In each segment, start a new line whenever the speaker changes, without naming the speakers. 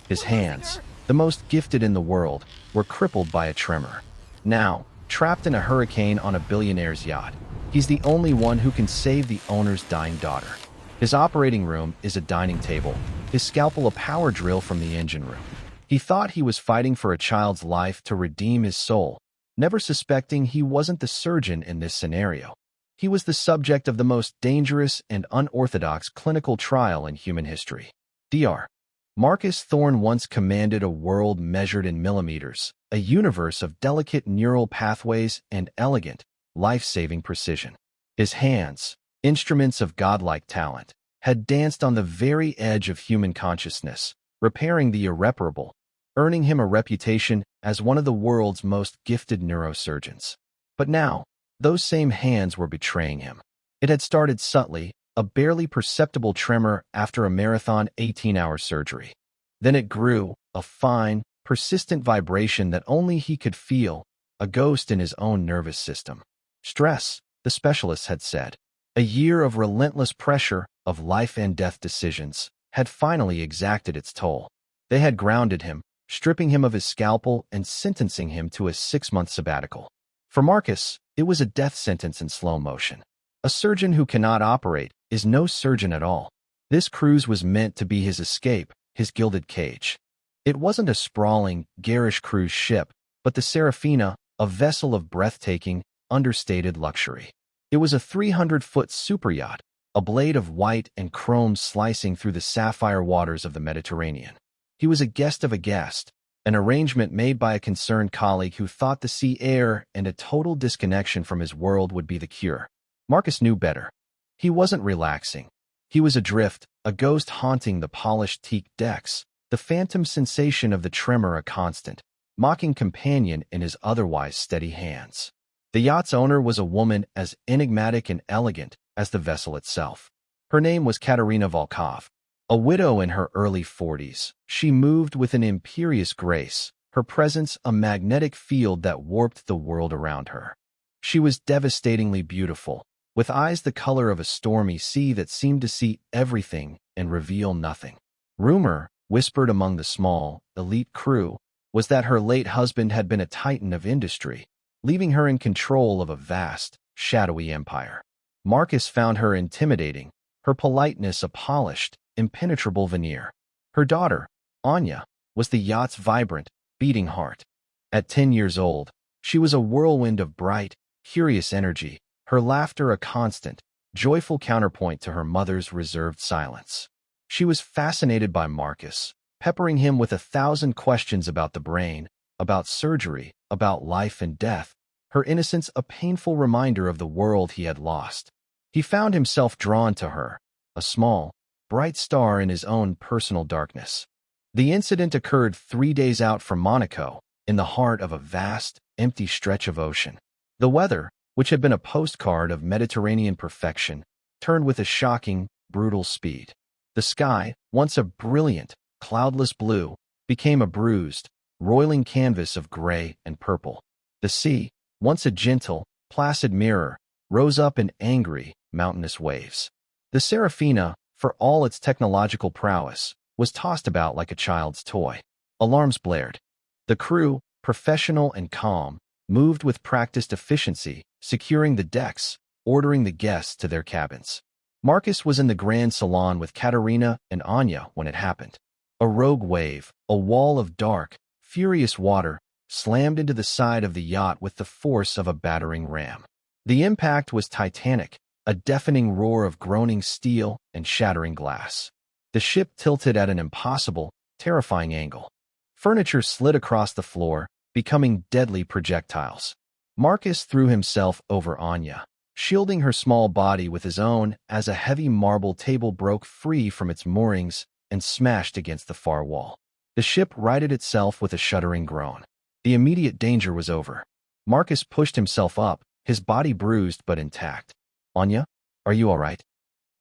His hands, the most gifted in the world, were crippled by a tremor. Now, trapped in a hurricane on a billionaire's yacht, he's the only one who can save the owner's dying daughter. His operating room is a dining table, his scalpel a power drill from the engine room. He thought he was fighting for a child's life to redeem his soul, never suspecting he wasn't the surgeon in this scenario. He was the subject of the most dangerous and unorthodox clinical trial in human history. Dr. Marcus Thorne once commanded a world measured in millimeters, a universe of delicate neural pathways and elegant, life-saving precision. His hands, instruments of godlike talent, had danced on the very edge of human consciousness, repairing the irreparable, earning him a reputation as one of the world's most gifted neurosurgeons. But now, those same hands were betraying him. It had started subtly, a barely perceptible tremor after a marathon 18-hour surgery. Then it grew, a fine, persistent vibration that only he could feel, a ghost in his own nervous system. Stress, the specialists had said. A year of relentless pressure, of life and death decisions, had finally exacted its toll. They had grounded him, stripping him of his scalpel and sentencing him to a 6-month sabbatical. For Marcus, it was a death sentence in slow motion. A surgeon who cannot operate is no surgeon at all. This cruise was meant to be his escape, his gilded cage. It wasn't a sprawling, garish cruise ship, but the Serafina, a vessel of breathtaking, understated luxury. It was a 300-foot superyacht, a blade of white and chrome slicing through the sapphire waters of the Mediterranean. He was a guest of a guest, an arrangement made by a concerned colleague who thought the sea air and a total disconnection from his world would be the cure. Marcus knew better. He wasn't relaxing. He was adrift, a ghost haunting the polished teak decks, the phantom sensation of the tremor a constant, mocking companion in his otherwise steady hands. The yacht's owner was a woman as enigmatic and elegant as the vessel itself. Her name was Katerina Volkov. A widow in her early 40s, she moved with an imperious grace, her presence a magnetic field that warped the world around her. She was devastatingly beautiful, with eyes the color of a stormy sea that seemed to see everything and reveal nothing. Rumor, whispered among the small, elite crew, was that her late husband had been a titan of industry, leaving her in control of a vast, shadowy empire. Marcus found her intimidating, her politeness a polished, impenetrable veneer. Her daughter, Anya, was the yacht's vibrant, beating heart. At 10 years old, she was a whirlwind of bright, curious energy, her laughter a constant, joyful counterpoint to her mother's reserved silence. She was fascinated by Marcus, peppering him with 1,000 questions about the brain, about surgery, about life and death, her innocence a painful reminder of the world he had lost. He found himself drawn to her, a small, bright star in his own personal darkness. The incident occurred 3 days out from Monaco, in the heart of a vast, empty stretch of ocean. The weather, which had been a postcard of Mediterranean perfection, turned with a shocking, brutal speed. The sky, once a brilliant, cloudless blue, became a bruised, roiling canvas of gray and purple. The sea, once a gentle, placid mirror, rose up in angry, mountainous waves. The Serafina, for all its technological prowess, was tossed about like a child's toy. Alarms blared. The crew, professional and calm, moved with practiced efficiency, securing the decks, ordering the guests to their cabins. Marcus was in the grand salon with Katerina and Anya when it happened. A rogue wave, a wall of dark, furious water, slammed into the side of the yacht with the force of a battering ram. The impact was titanic, a deafening roar of groaning steel and shattering glass. The ship tilted at an impossible, terrifying angle. Furniture slid across the floor, becoming deadly projectiles. Marcus threw himself over Anya, shielding her small body with his own as a heavy marble table broke free from its moorings and smashed against the far wall. The ship righted itself with a shuddering groan. The immediate danger was over. Marcus pushed himself up, his body bruised but intact. "Anya, are you all right?"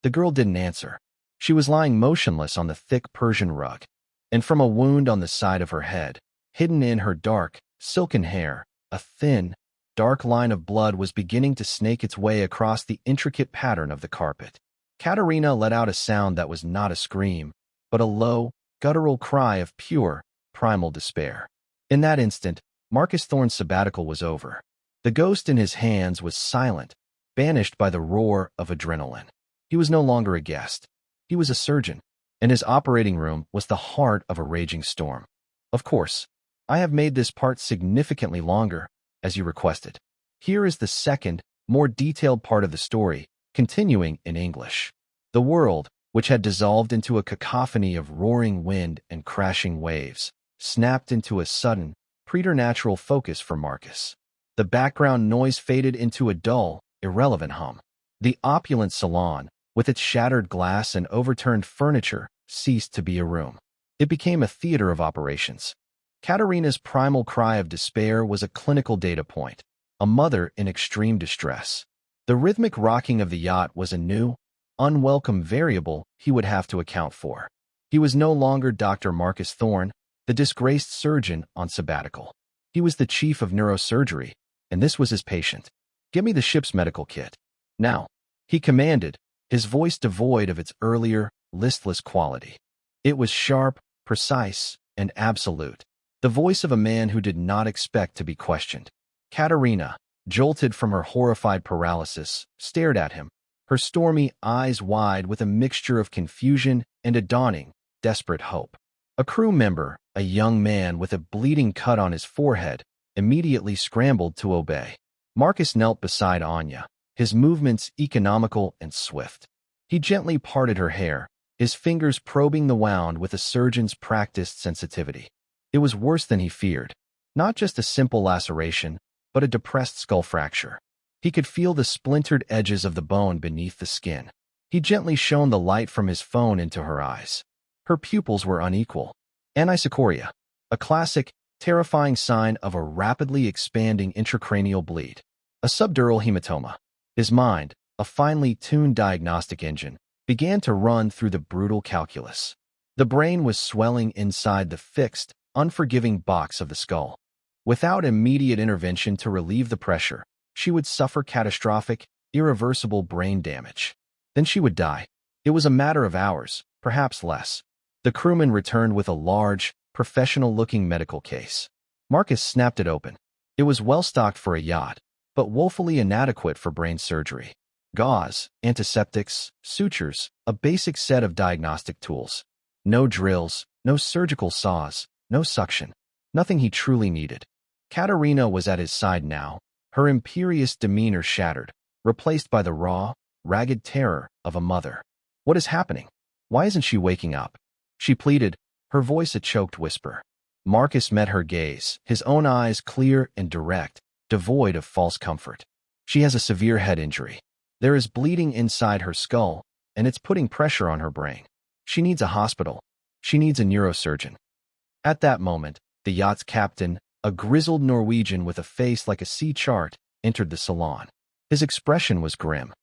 The girl didn't answer. She was lying motionless on the thick Persian rug, and from a wound on the side of her head, hidden in her dark, silken hair, a thin, dark line of blood was beginning to snake its way across the intricate pattern of the carpet. Katerina let out a sound that was not a scream, but a low, guttural cry of pure, primal despair. In that instant, Marcus Thorne's sabbatical was over. The ghost in his hands was silent, banished by the roar of adrenaline. He was no longer a guest. He was a surgeon, and his operating room was the heart of a raging storm. Of course, I have made this part significantly longer, as you requested. Here is the second, more detailed part of the story, continuing in English. The world, which had dissolved into a cacophony of roaring wind and crashing waves, snapped into a sudden, preternatural focus for Marcus. The background noise faded into a dull, irrelevant hum. The opulent salon, with its shattered glass and overturned furniture, ceased to be a room. It became a theater of operations. Katerina's primal cry of despair was a clinical data point, a mother in extreme distress. The rhythmic rocking of the yacht was a new, unwelcome variable he would have to account for. He was no longer Dr. Marcus Thorne, the disgraced surgeon on sabbatical. He was the chief of neurosurgery, and this was his patient. "Give me the ship's medical kit. Now," he commanded, his voice devoid of its earlier, listless quality. It was sharp, precise, and absolute, the voice of a man who did not expect to be questioned. Katerina, jolted from her horrified paralysis, stared at him, her stormy eyes wide with a mixture of confusion and a dawning, desperate hope. A crew member, a young man with a bleeding cut on his forehead, immediately scrambled to obey. Marcus knelt beside Anya, his movements economical and swift. He gently parted her hair, his fingers probing the wound with a surgeon's practiced sensitivity. It was worse than he feared. Not just a simple laceration, but a depressed skull fracture. He could feel the splintered edges of the bone beneath the skin. He gently shone the light from his phone into her eyes. Her pupils were unequal. Anisocoria, a classic, terrifying sign of a rapidly expanding intracranial bleed. A subdural hematoma. His mind, a finely tuned diagnostic engine, began to run through the brutal calculus. The brain was swelling inside the fixed, unforgiving box of the skull. Without immediate intervention to relieve the pressure, she would suffer catastrophic, irreversible brain damage. Then she would die. It was a matter of hours, perhaps less. The crewman returned with a large, professional-looking medical case. Marcus snapped it open. It was well-stocked for a yacht, but woefully inadequate for brain surgery. Gauze, antiseptics, sutures, a basic set of diagnostic tools. No drills, no surgical saws, no suction. Nothing he truly needed. Katerina was at his side now, her imperious demeanor shattered, replaced by the raw, ragged terror of a mother. "What is happening? Why isn't she waking up?" she pleaded, her voice a choked whisper. Marcus met her gaze, his own eyes clear and direct, devoid of false comfort. "She has a severe head injury. There is bleeding inside her skull, and it's putting pressure on her brain. She needs a hospital. She needs a neurosurgeon." At that moment, the yacht's captain, a grizzled Norwegian with a face like a sea chart, entered the salon. His expression was grim.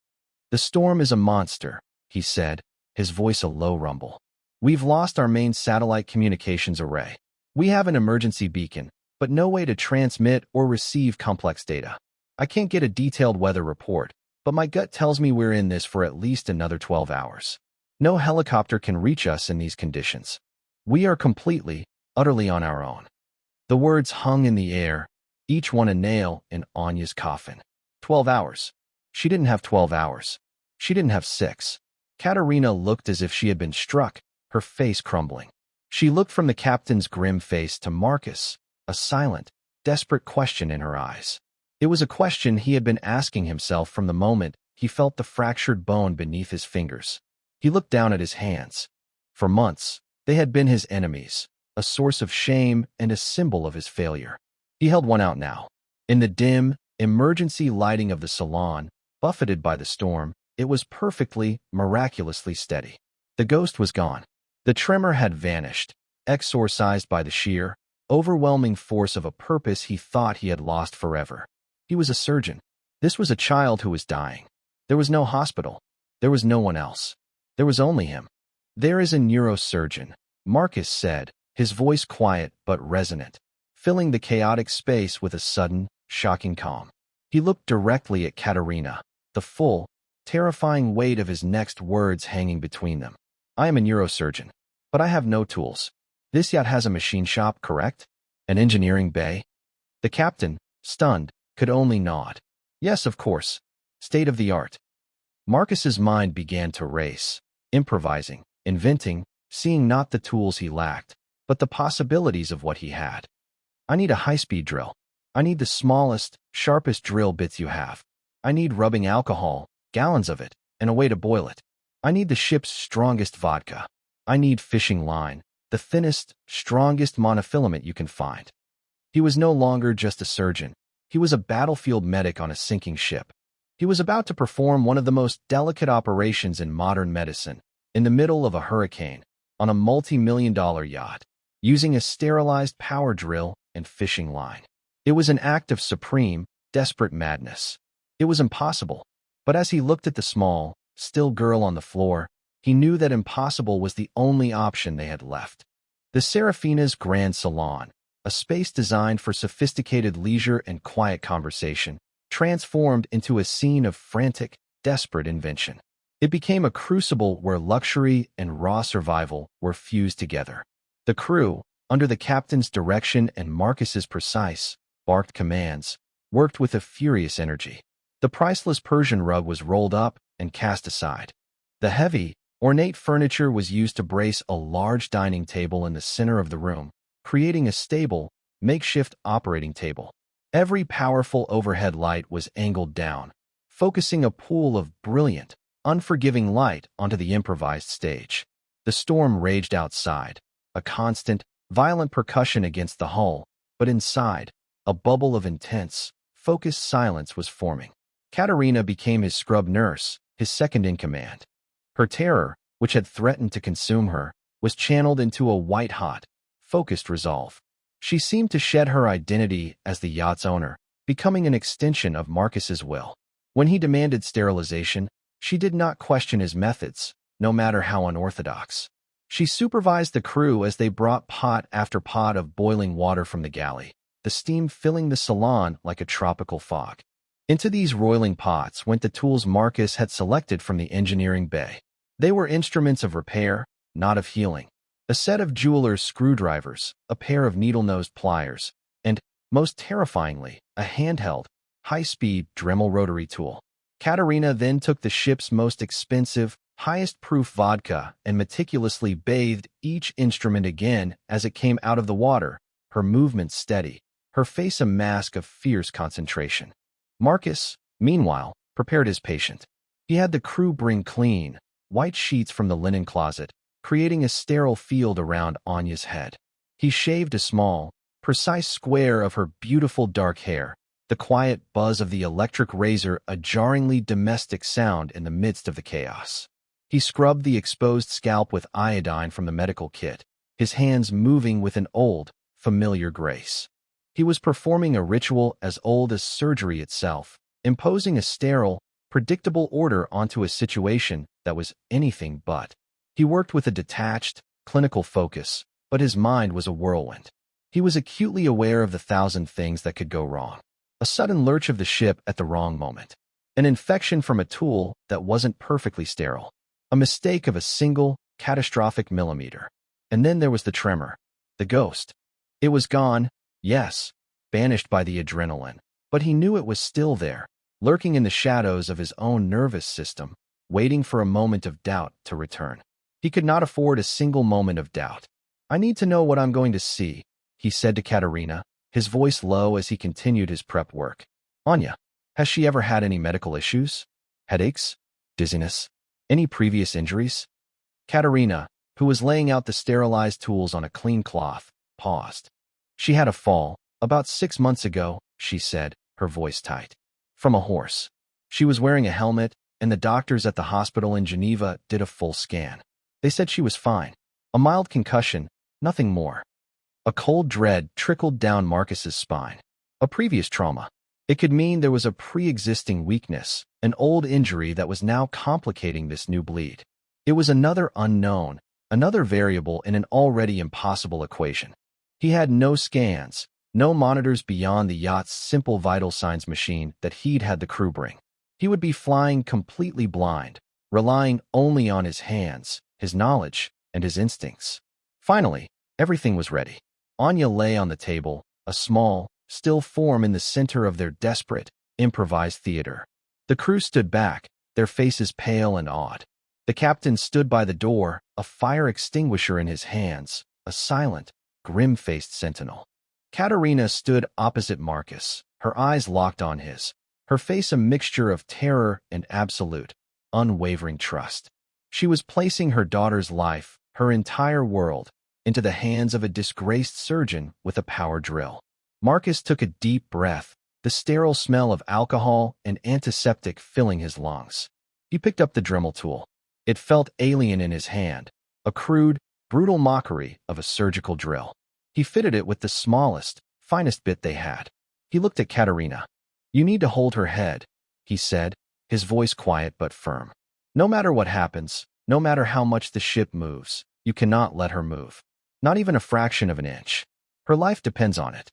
"The storm is a monster," he said, his voice a low rumble. "We've lost our main satellite communications array. We have an emergency beacon, but no way to transmit or receive complex data. I can't get a detailed weather report, but my gut tells me we're in this for at least another 12 hours. No helicopter can reach us in these conditions. We are completely, utterly on our own." The words hung in the air, each one a nail in Anya's coffin. 12 hours. She didn't have 12 hours. She didn't have 6. Katerina looked as if she had been struck, her face crumbling. She looked from the captain's grim face to Marcus, a silent, desperate question in her eyes. It was a question he had been asking himself from the moment he felt the fractured bone beneath his fingers. He looked down at his hands. For months, they had been his enemies, a source of shame and a symbol of his failure. He held one out now. In the dim, emergency lighting of the salon, buffeted by the storm, it was perfectly, miraculously steady. The ghost was gone. The tremor had vanished, exorcised by the sheer, overwhelming force of a purpose he thought he had lost forever. He was a surgeon. This was a child who was dying. There was no hospital. There was no one else. There was only him. "There is a neurosurgeon," Marcus said, his voice quiet but resonant, filling the chaotic space with a sudden, shocking calm. He looked directly at Katerina, the full, terrifying weight of his next words hanging between them. "I am a neurosurgeon, but I have no tools. This yacht has a machine shop, correct? An engineering bay? The captain, stunned, could only nod. Yes, of course. State of the art. Marcus's mind began to race, improvising, inventing, seeing not the tools he lacked, but the possibilities of what he had. I need a high-speed drill. I need the smallest, sharpest drill bits you have. I need rubbing alcohol, gallons of it, and a way to boil it. I need the ship's strongest vodka. I need fishing line, the thinnest, strongest monofilament you can find. He was no longer just a surgeon. He was a battlefield medic on a sinking ship. He was about to perform one of the most delicate operations in modern medicine, in the middle of a hurricane, on a multi-million-dollar yacht, using a sterilized power drill and fishing line. It was an act of supreme, desperate madness. It was impossible. But as he looked at the small, still girl on the floor, he knew that impossible was the only option they had left. The Serafina's Grand Salon, a space designed for sophisticated leisure and quiet conversation, transformed into a scene of frantic, desperate invention. It became a crucible where luxury and raw survival were fused together. The crew, under the captain's direction and Marcus's precise, barked commands, worked with a furious energy. The priceless Persian rug was rolled up and cast aside. The heavy, ornate furniture was used to brace a large dining table in the center of the room, creating a stable, makeshift operating table. Every powerful overhead light was angled down, focusing a pool of brilliant, unforgiving light onto the improvised stage. The storm raged outside, a constant, violent percussion against the hull, but inside, a bubble of intense, focused silence was forming. Katerina became his scrub nurse, his second-in-command. Her terror, which had threatened to consume her, was channeled into a white-hot, focused resolve. She seemed to shed her identity as the yacht's owner, becoming an extension of Marcus's will. When he demanded sterilization, she did not question his methods, no matter how unorthodox. She supervised the crew as they brought pot after pot of boiling water from the galley, the steam filling the salon like a tropical fog. Into these roiling pots went the tools Marcus had selected from the engineering bay. They were instruments of repair, not of healing. A set of jeweler's screwdrivers, a pair of needle-nosed pliers, and, most terrifyingly, a handheld, high-speed Dremel rotary tool. Katerina then took the ship's most expensive, highest-proof vodka and meticulously bathed each instrument again as it came out of the water, her movements steady, her face a mask of fierce concentration. Marcus, meanwhile, prepared his patient. He had the crew bring clean, white sheets from the linen closet, creating a sterile field around Anya's head. He shaved a small, precise square of her beautiful dark hair, the quiet buzz of the electric razor a jarringly domestic sound in the midst of the chaos. He scrubbed the exposed scalp with iodine from the medical kit, his hands moving with an old, familiar grace. He was performing a ritual as old as surgery itself, imposing a sterile, predictable order onto a situation that was anything but. He worked with a detached, clinical focus, but his mind was a whirlwind. He was acutely aware of the thousand things that could go wrong. A sudden lurch of the ship at the wrong moment. An infection from a tool that wasn't perfectly sterile. A mistake of a single, catastrophic millimeter. And then there was the tremor. The ghost. It was gone, yes, banished by the adrenaline, but he knew it was still there, lurking in the shadows of his own nervous system, waiting for a moment of doubt to return. He could not afford a single moment of doubt. I need to know what I'm going to see, he said to Katerina, his voice low as he continued his prep work. Anya, has she ever had any medical issues? Headaches? Dizziness? Any previous injuries? Katerina, who was laying out the sterilized tools on a clean cloth, paused. She had a fall, about 6 months ago, she said, her voice tight. From a horse. She was wearing a helmet, and the doctors at the hospital in Geneva did a full scan. They said she was fine. A mild concussion, nothing more. A cold dread trickled down Marcus's spine. A previous trauma. It could mean there was a pre-existing weakness, an old injury that was now complicating this new bleed. It was another unknown, another variable in an already impossible equation. He had no scans, no monitors beyond the yacht's simple vital signs machine that he'd had the crew bring. He would be flying completely blind, relying only on his hands, his knowledge, and his instincts. Finally, Everything was ready. Anya lay on the table, a small, still form in the center of their desperate, improvised theater. The crew stood back, their faces pale and awed. The captain stood by the door, a fire extinguisher in his hands, a silent, grim-faced sentinel. Katerina stood opposite Marcus, her eyes locked on his, her face a mixture of terror and absolute, unwavering trust. She was placing her daughter's life, her entire world, into the hands of a disgraced surgeon with a power drill. Marcus took a deep breath, the sterile smell of alcohol and antiseptic filling his lungs. He picked up the Dremel tool. It felt alien in his hand, a crude, brutal mockery of a surgical drill. He fitted it with the smallest, finest bit they had. He looked at Katerina. "You need to hold her head," he said, his voice quiet but firm. "No matter what happens, no matter how much the ship moves, you cannot let her move. Not even a fraction of an inch. Her life depends on it."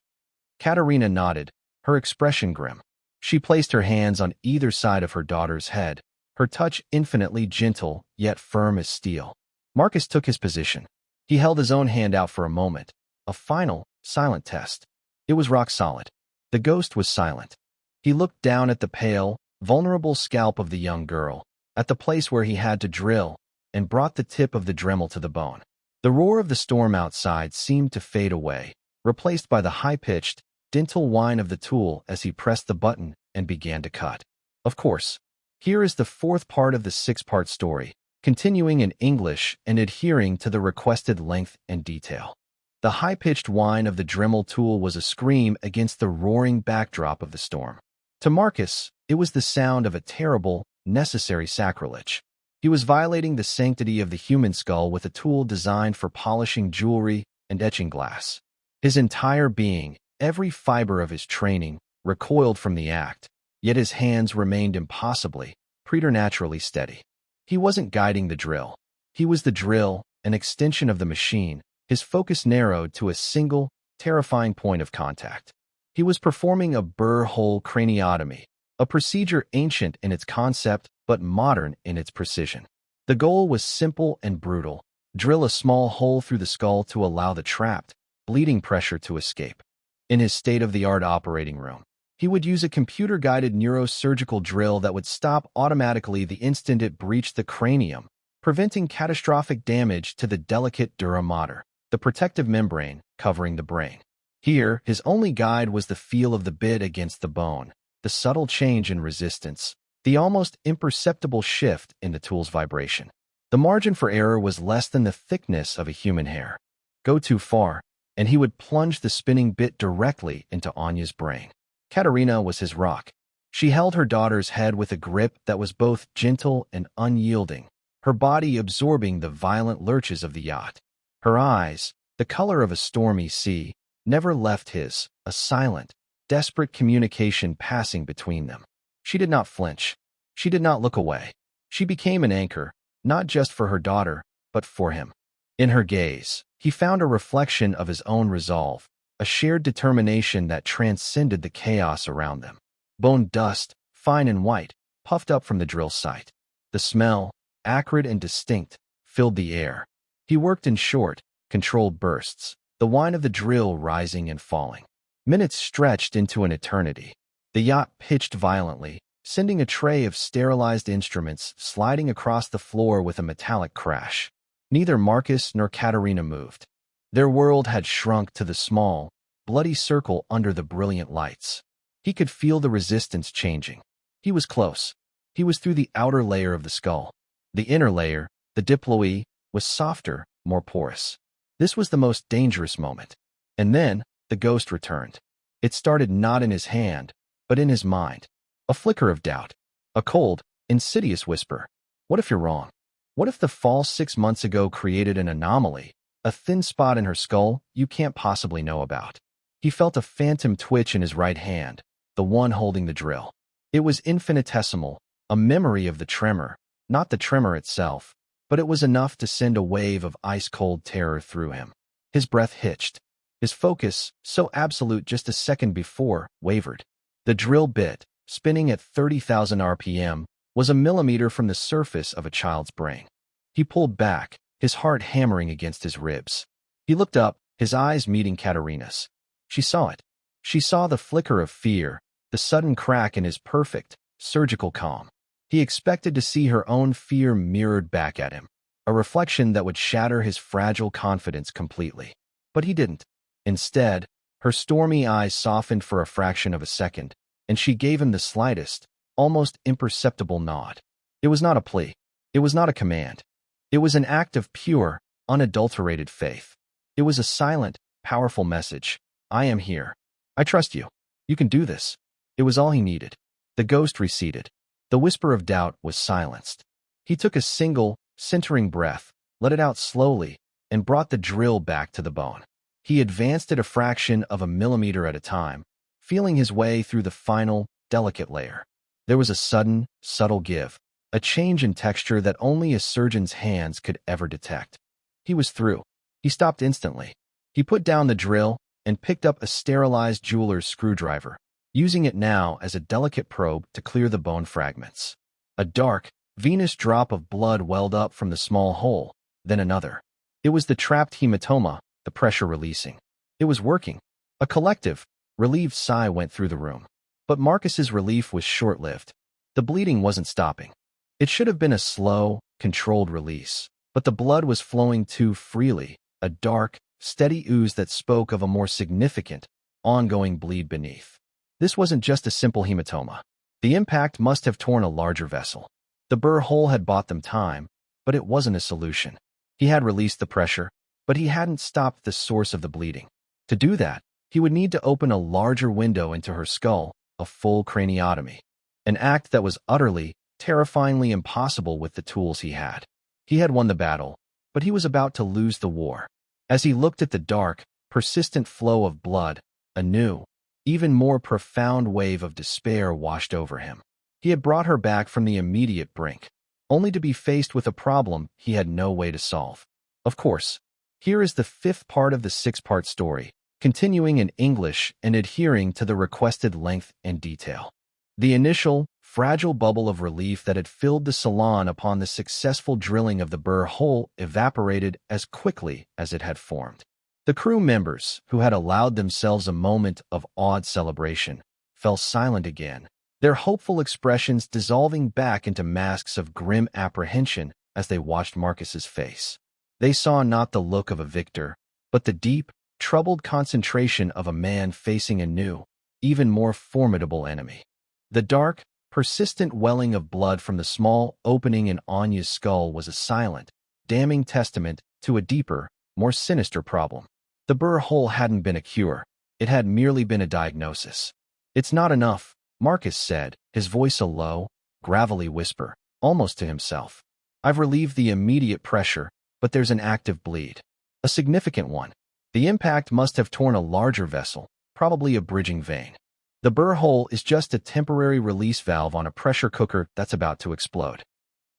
Katerina nodded, her expression grim. She placed her hands on either side of her daughter's head, her touch infinitely gentle yet firm as steel. Marcus took his position. He held his own hand out for a moment, a final, silent test. It was rock solid. The ghost was silent. He looked down at the pale, vulnerable scalp of the young girl, at the place where he had to drill, and brought the tip of the Dremel to the bone. The roar of the storm outside seemed to fade away, replaced by the high-pitched, gentle whine of the tool as he pressed the button and began to cut. Of course, here is the fourth part of the six-part story, continuing in English and adhering to the requested length and detail. The high-pitched whine of the Dremel tool was a scream against the roaring backdrop of the storm. To Marcus, it was the sound of a terrible, necessary sacrilege. He was violating the sanctity of the human skull with a tool designed for polishing jewelry and etching glass. His entire being, every fiber of his training, recoiled from the act, yet his hands remained impossibly, preternaturally steady. He wasn't guiding the drill. He was the drill, an extension of the machine, his focus narrowed to a single, terrifying point of contact. He was performing a burr-hole craniotomy, a procedure ancient in its concept but modern in its precision. The goal was simple and brutal: drill a small hole through the skull to allow the trapped, bleeding pressure to escape. In his state-of-the-art operating room, he would use a computer-guided neurosurgical drill that would stop automatically the instant it breached the cranium, preventing catastrophic damage to the delicate dura mater, the protective membrane covering the brain. Here, his only guide was the feel of the bit against the bone, the subtle change in resistance, the almost imperceptible shift in the tool's vibration. The margin for error was less than the thickness of a human hair. Go too far, and he would plunge the spinning bit directly into Anya's brain. Katerina was his rock. She held her daughter's head with a grip that was both gentle and unyielding, her body absorbing the violent lurches of the yacht. Her eyes, the color of a stormy sea, never left his, a silent, desperate communication passing between them. She did not flinch. She did not look away. She became an anchor, not just for her daughter, but for him. In her gaze, he found a reflection of his own resolve, a shared determination that transcended the chaos around them. Bone dust, fine and white, puffed up from the drill site. The smell, acrid and distinct, filled the air. He worked in short, controlled bursts, the whine of the drill rising and falling. Minutes stretched into an eternity. The yacht pitched violently, sending a tray of sterilized instruments sliding across the floor with a metallic crash. Neither Marcus nor Katerina moved. Their world had shrunk to the small, bloody circle under the brilliant lights. He could feel the resistance changing. He was close. He was through the outer layer of the skull. The inner layer, the diploe, was softer, more porous. This was the most dangerous moment. And then, the ghost returned. It started not in his hand, but in his mind. A flicker of doubt. A cold, insidious whisper. What if you're wrong? What if the fall 6 months ago created an anomaly, a thin spot in her skull you can't possibly know about? He felt a phantom twitch in his right hand, the one holding the drill. It was infinitesimal, a memory of the tremor, not the tremor itself, but it was enough to send a wave of ice-cold terror through him. His breath hitched. His focus, so absolute just a second before, wavered. The drill bit, spinning at 30,000 RPM, was a millimeter from the surface of a child's brain. He pulled back, his heart hammering against his ribs. He looked up, his eyes meeting Katerina's. She saw it. She saw the flicker of fear, the sudden crack in his perfect, surgical calm. He expected to see her own fear mirrored back at him, a reflection that would shatter his fragile confidence completely. But he didn't. Instead, her stormy eyes softened for a fraction of a second, and she gave him the slightest, almost imperceptible nod. It was not a plea. It was not a command. It was an act of pure, unadulterated faith. It was a silent, powerful message. I am here. I trust you. You can do this. It was all he needed. The ghost receded. The whisper of doubt was silenced. He took a single, centering breath, let it out slowly, and brought the drill back to the bone. He advanced it a fraction of a millimeter at a time, feeling his way through the final, delicate layer. There was a sudden, subtle give, a change in texture that only a surgeon's hands could ever detect. He was through. He stopped instantly. He put down the drill and picked up a sterilized jeweler's screwdriver, using it now as a delicate probe to clear the bone fragments. A dark, venous drop of blood welled up from the small hole, then another. It was the trapped hematoma, the pressure releasing. It was working. A collective, relieved sigh went through the room. But Marcus's relief was short-lived. The bleeding wasn't stopping. It should have been a slow, controlled release, but the blood was flowing too freely, a dark, steady ooze that spoke of a more significant, ongoing bleed beneath. This wasn't just a simple hematoma. The impact must have torn a larger vessel. The burr hole had bought them time, but it wasn't a solution. He had released the pressure, but he hadn't stopped the source of the bleeding. To do that, he would need to open a larger window into her skull, a full craniotomy. An act that was utterly, terrifyingly impossible with the tools he had. He had won the battle, but he was about to lose the war. As he looked at the dark, persistent flow of blood, a new, even more profound wave of despair washed over him. He had brought her back from the immediate brink, only to be faced with a problem he had no way to solve. Of course, here is the fifth part of the six-part story, continuing in English and adhering to the requested length and detail. The initial, fragile bubble of relief that had filled the salon upon the successful drilling of the burr hole evaporated as quickly as it had formed. The crew members, who had allowed themselves a moment of awed celebration, fell silent again, their hopeful expressions dissolving back into masks of grim apprehension as they watched Marcus's face. They saw not the look of a victor, but the deep, troubled concentration of a man facing a new, even more formidable enemy. The dark, persistent welling of blood from the small opening in Anya's skull was a silent, damning testament to a deeper, more sinister problem. The burr hole hadn't been a cure. It had merely been a diagnosis. "It's not enough," Marcus said, his voice a low, gravelly whisper, almost to himself. "I've relieved the immediate pressure, but there's an active bleed. A significant one. The impact must have torn a larger vessel, probably a bridging vein. The burr hole is just a temporary release valve on a pressure cooker that's about to explode."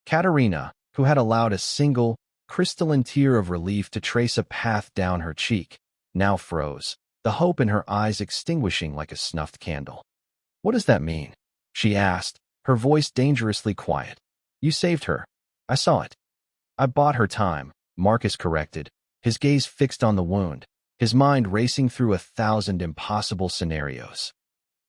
Katerina, who had allowed a single, crystalline tear of relief to trace a path down her cheek, now froze, the hope in her eyes extinguishing like a snuffed candle. "What does that mean?" she asked, her voice dangerously quiet. "You saved her. I saw it." "I bought her time," Marcus corrected, his gaze fixed on the wound, his mind racing through 1,000 impossible scenarios.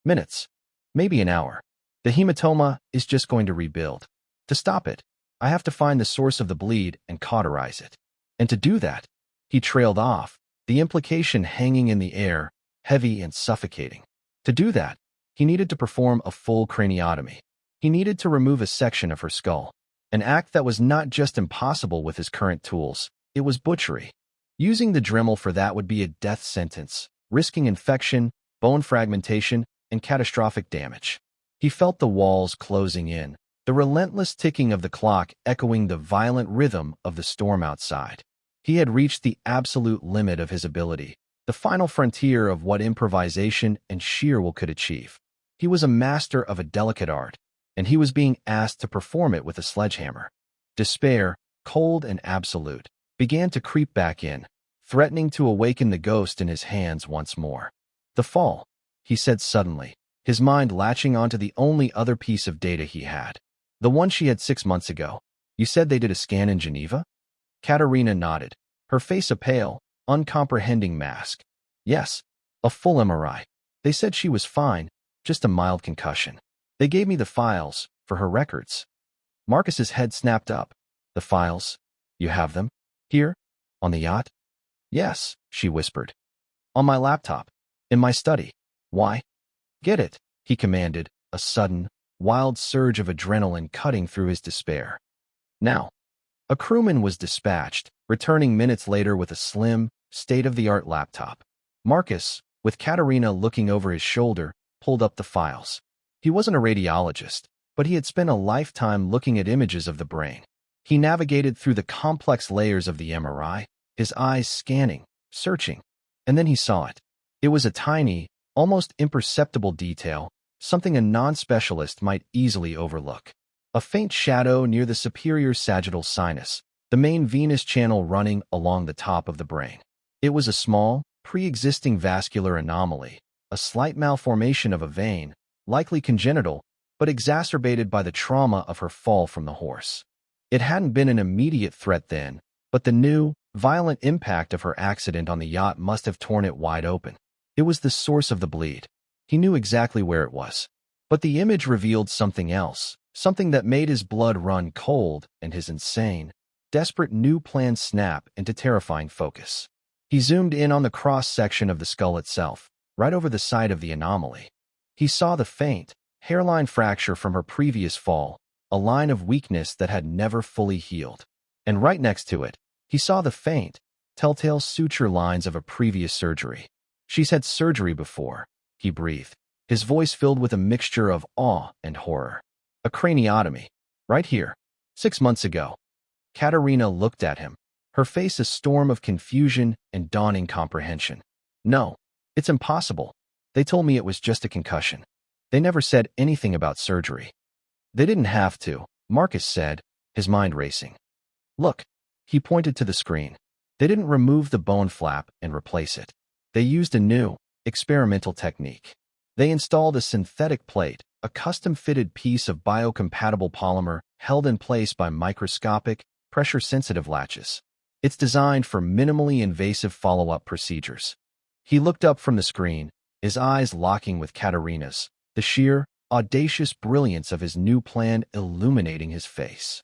"Minutes. Maybe an hour. The hematoma is just going to rebuild. To stop it, I have to find the source of the bleed and cauterize it. And to do that," he trailed off, the implication hanging in the air, heavy and suffocating. To do that, he needed to perform a full craniotomy. He needed to remove a section of her skull, an act that was not just impossible with his current tools, it was butchery. Using the Dremel for that would be a death sentence, risking infection, bone fragmentation, and catastrophic damage. He felt the walls closing in, the relentless ticking of the clock echoing the violent rhythm of the storm outside. He had reached the absolute limit of his ability, the final frontier of what improvisation and sheer will could achieve. He was a master of a delicate art, and he was being asked to perform it with a sledgehammer. Despair, cold and absolute, began to creep back in, threatening to awaken the ghost in his hands once more. "The fall," he said suddenly, his mind latching onto the only other piece of data he had. "The one she had 6 months ago. You said they did a scan in Geneva?" Katerina nodded, her face a pale, uncomprehending mask. Yes, a full MRI. They said she was fine, just a mild concussion. They gave me the files for her records. Marcus's head snapped up. The files? You have them? Here? On the yacht? Yes, she whispered. On my laptop. In my study. Why? Get it, he commanded, a sudden, wild surge of adrenaline cutting through his despair. Now. A crewman was dispatched, returning minutes later with a slim, state-of-the-art laptop. Marcus, with Katerina looking over his shoulder, pulled up the files. He wasn't a radiologist, but he had spent a lifetime looking at images of the brain. He navigated through the complex layers of the MRI, his eyes scanning, searching, and then he saw it. It was a tiny, almost imperceptible detail, something a non-specialist might easily overlook. A faint shadow near the superior sagittal sinus, the main venous channel running along the top of the brain. It was a small, pre-existing vascular anomaly, a slight malformation of a vein, likely congenital, but exacerbated by the trauma of her fall from the horse. It hadn't been an immediate threat then, but the new, violent impact of her accident on the yacht must have torn it wide open. It was the source of the bleed. He knew exactly where it was. But the image revealed something else, something that made his blood run cold and his insane, desperate new plan snap into terrifying focus. He zoomed in on the cross-section of the skull itself, right over the site of the anomaly. He saw the faint, hairline fracture from her previous fall, a line of weakness that had never fully healed. And right next to it, he saw the faint, telltale suture lines of a previous surgery. She's had surgery before, he breathed, his voice filled with a mixture of awe and horror. A craniotomy. Right here. 6 months ago. Katerina looked at him, her face a storm of confusion and dawning comprehension. No, it's impossible. They told me it was just a concussion. They never said anything about surgery. They didn't have to, Marcus said, his mind racing. Look, he pointed to the screen. They didn't remove the bone flap and replace it. They used a new, experimental technique. They installed a synthetic plate, a custom-fitted piece of biocompatible polymer held in place by microscopic, pressure-sensitive latches. It's designed for minimally invasive follow-up procedures. He looked up from the screen, his eyes locking with Katerina's, the sheer, audacious brilliance of his new plan illuminating his face.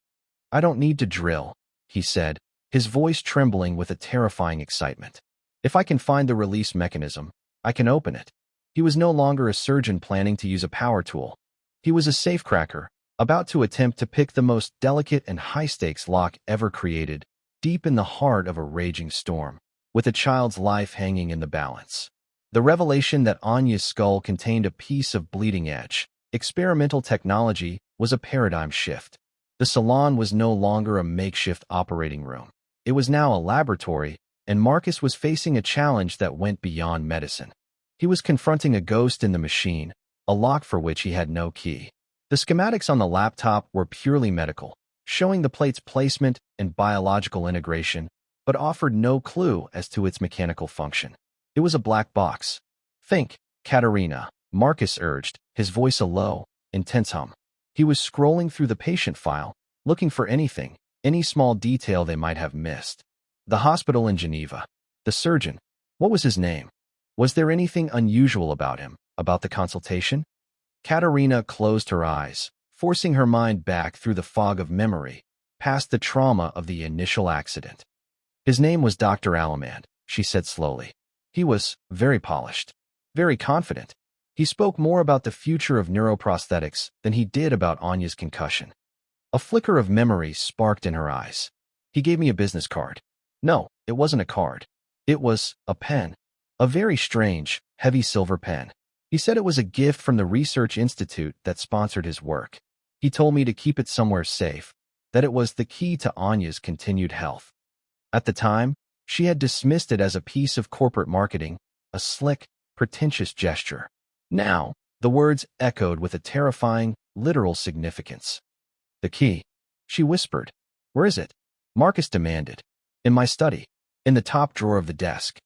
I don't need to drill, he said, his voice trembling with a terrifying excitement. If I can find the release mechanism, I can open it. He was no longer a surgeon planning to use a power tool. He was a safecracker, about to attempt to pick the most delicate and high-stakes lock ever created, deep in the heart of a raging storm, with a child's life hanging in the balance. The revelation that Anya's skull contained a piece of bleeding-edge, experimental technology was a paradigm shift. The salon was no longer a makeshift operating room. It was now a laboratory, and Marcus was facing a challenge that went beyond medicine. He was confronting a ghost in the machine, a lock for which he had no key. The schematics on the laptop were purely medical, showing the plate's placement and biological integration, but offered no clue as to its mechanical function. It was a black box. Think, Katerina, Marcus urged, his voice a low, intense hum. He was scrolling through the patient file, looking for anything, any small detail they might have missed. The hospital in Geneva. The surgeon. What was his name? Was there anything unusual about him, about the consultation? Katerina closed her eyes, forcing her mind back through the fog of memory, past the trauma of the initial accident. His name was Dr. Alamand, she said slowly. He was very polished, very confident. He spoke more about the future of neuroprosthetics than he did about Anya's concussion. A flicker of memory sparked in her eyes. He gave me a business card. No, it wasn't a card. It was a pen. A very strange, heavy silver pen. He said it was a gift from the research institute that sponsored his work. He told me to keep it somewhere safe, that it was the key to Anya's continued health. At the time, she had dismissed it as a piece of corporate marketing, a slick, pretentious gesture. Now, the words echoed with a terrifying, literal significance. The key, she whispered. Where is it? Marcus demanded. In my study, in the top drawer of the desk.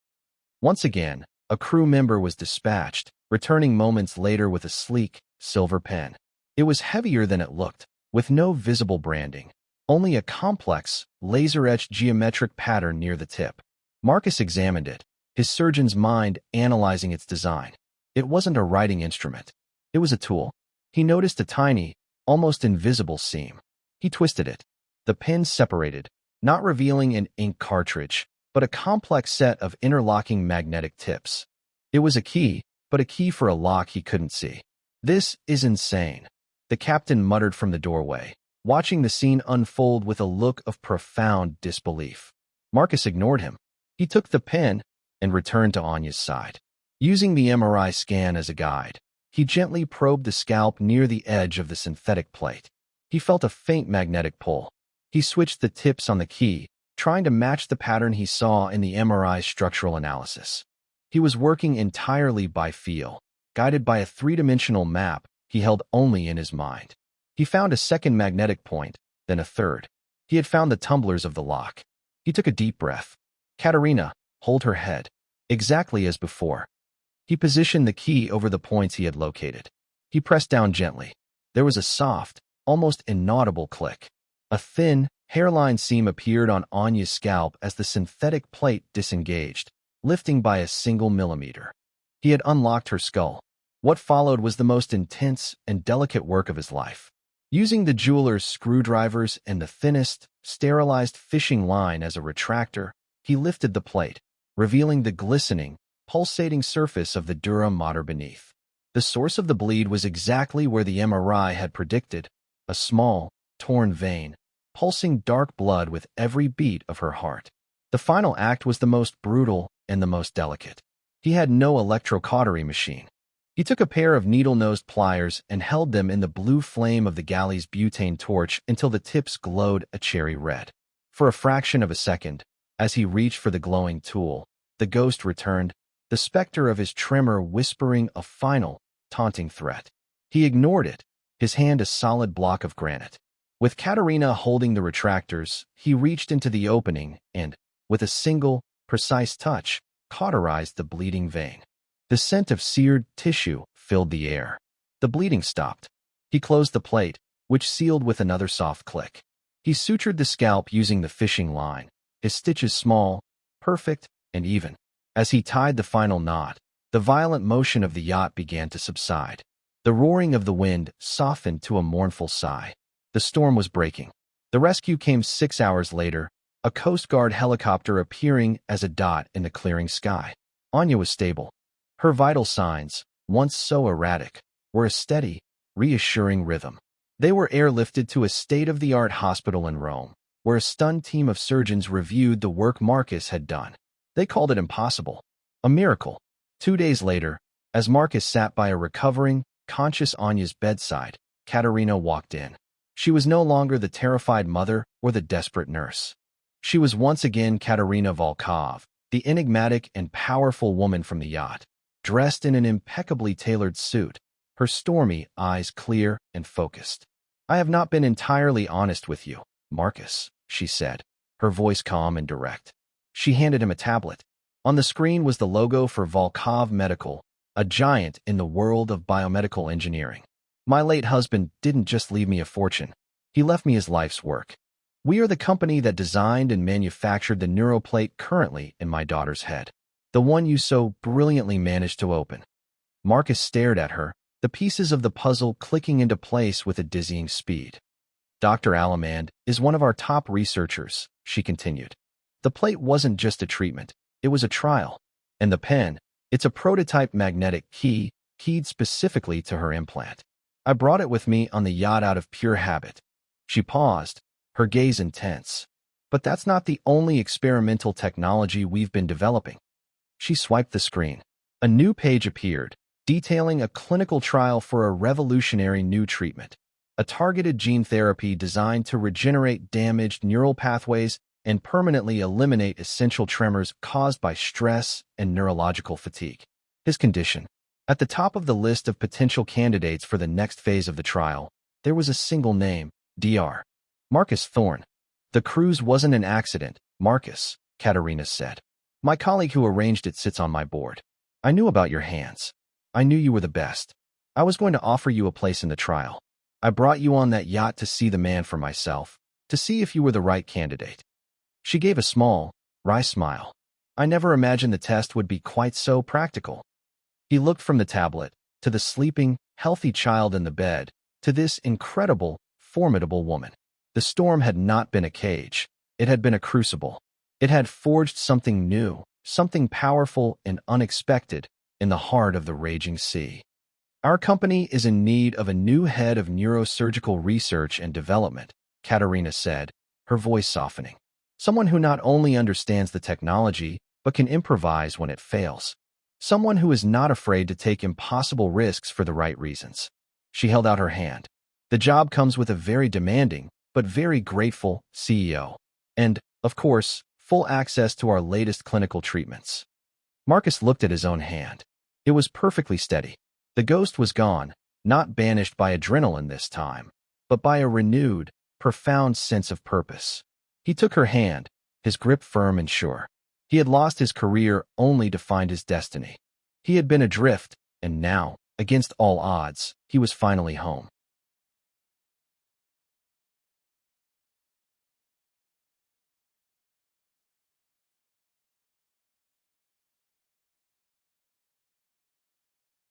Once again, a crew member was dispatched, returning moments later with a sleek, silver pen. It was heavier than it looked, with no visible branding, only a complex, laser-etched geometric pattern near the tip. Marcus examined it, his surgeon's mind analyzing its design. It wasn't a writing instrument. It was a tool. He noticed a tiny, almost invisible seam. He twisted it. The pins separated, not revealing an ink cartridge, but a complex set of interlocking magnetic tips. It was a key, but a key for a lock he couldn't see. "This is insane," the captain muttered from the doorway, watching the scene unfold with a look of profound disbelief. Marcus ignored him. He took the pen and returned to Anya's side. Using the MRI scan as a guide, he gently probed the scalp near the edge of the synthetic plate. He felt a faint magnetic pull. He switched the tips on the key, trying to match the pattern he saw in the MRI's structural analysis. He was working entirely by feel, guided by a three-dimensional map he held only in his mind. He found a second magnetic point, then a third. He had found the tumblers of the lock. He took a deep breath. "Katerina, hold her head." Exactly as before. He positioned the key over the points he had located. He pressed down gently. There was a soft, almost inaudible click. A thin, hairline seam appeared on Anya's scalp as the synthetic plate disengaged, lifting by a single millimeter. He had unlocked her skull. What followed was the most intense and delicate work of his life. Using the jeweler's screwdrivers and the thinnest, sterilized fishing line as a retractor, he lifted the plate, revealing the glistening, pulsating surface of the dura mater beneath. The source of the bleed was exactly where the MRI had predicted, a small, torn vein, pulsing dark blood with every beat of her heart. The final act was the most brutal and the most delicate. He had no electrocautery machine. He took a pair of needle-nosed pliers and held them in the blue flame of the galley's butane torch until the tips glowed a cherry red. For a fraction of a second, as he reached for the glowing tool, the ghost returned, the specter of his tremor whispering a final, taunting threat. He ignored it, his hand a solid block of granite. With Katerina holding the retractors, he reached into the opening and, with a single, precise touch, cauterized the bleeding vein. The scent of seared tissue filled the air. The bleeding stopped. He closed the plate, which sealed with another soft click. He sutured the scalp using the fishing line, his stitches small, perfect, and even. As he tied the final knot, the violent motion of the yacht began to subside. The roaring of the wind softened to a mournful sigh. The storm was breaking. The rescue came 6 hours later, a Coast Guard helicopter appearing as a dot in the clearing sky. Anya was stable. Her vital signs, once so erratic, were a steady, reassuring rhythm. They were airlifted to a state-of-the-art hospital in Rome, where a stunned team of surgeons reviewed the work Marcus had done. They called it impossible, a miracle. 2 days later, as Marcus sat by a recovering, conscious Anya's bedside, Katerina walked in. She was no longer the terrified mother or the desperate nurse. She was once again Katerina Volkov, the enigmatic and powerful woman from the yacht, dressed in an impeccably tailored suit, her stormy eyes clear and focused. "I have not been entirely honest with you, Marcus," she said, her voice calm and direct. She handed him a tablet. On the screen was the logo for Volkov Medical, a giant in the world of biomedical engineering. "My late husband didn't just leave me a fortune. He left me his life's work. We are the company that designed and manufactured the neuroplate currently in my daughter's head, the one you so brilliantly managed to open." Marcus stared at her, the pieces of the puzzle clicking into place with a dizzying speed. "Dr. Alamand is one of our top researchers," she continued. "The plate wasn't just a treatment, it was a trial. And the pen, it's a prototype magnetic key, keyed specifically to her implant. I brought it with me on the yacht out of pure habit." She paused, her gaze intense. "But that's not the only experimental technology we've been developing." She swiped the screen. A new page appeared, detailing a clinical trial for a revolutionary new treatment, a targeted gene therapy designed to regenerate damaged neural pathways and permanently eliminate essential tremors caused by stress and neurological fatigue. His condition. At the top of the list of potential candidates for the next phase of the trial, there was a single name, Dr. Marcus Thorne. "The cruise wasn't an accident, Marcus," Katerina said. "My colleague who arranged it sits on my board. I knew about your hands. I knew you were the best. I was going to offer you a place in the trial. I brought you on that yacht to see the man for myself, to see if you were the right candidate." She gave a small, wry smile. I never imagined the test would be quite so practical. He looked from the tablet, to the sleeping, healthy child in the bed, to this incredible, formidable woman. The storm had not been a cage. It had been a crucible. It had forged something new, something powerful and unexpected in the heart of the raging sea. Our company is in need of a new head of neurosurgical research and development, Katerina said, her voice softening. Someone who not only understands the technology, but can improvise when it fails. Someone who is not afraid to take impossible risks for the right reasons. She held out her hand. The job comes with a very demanding, but very grateful CEO. And, of course, full access to our latest clinical treatments. Marcus looked at his own hand. It was perfectly steady. The ghost was gone, not banished by adrenaline this time, but by a renewed, profound sense of purpose. He took her hand, his grip firm and sure. He had lost his career only to find his destiny. He had been adrift, and now, against all odds, he was finally home.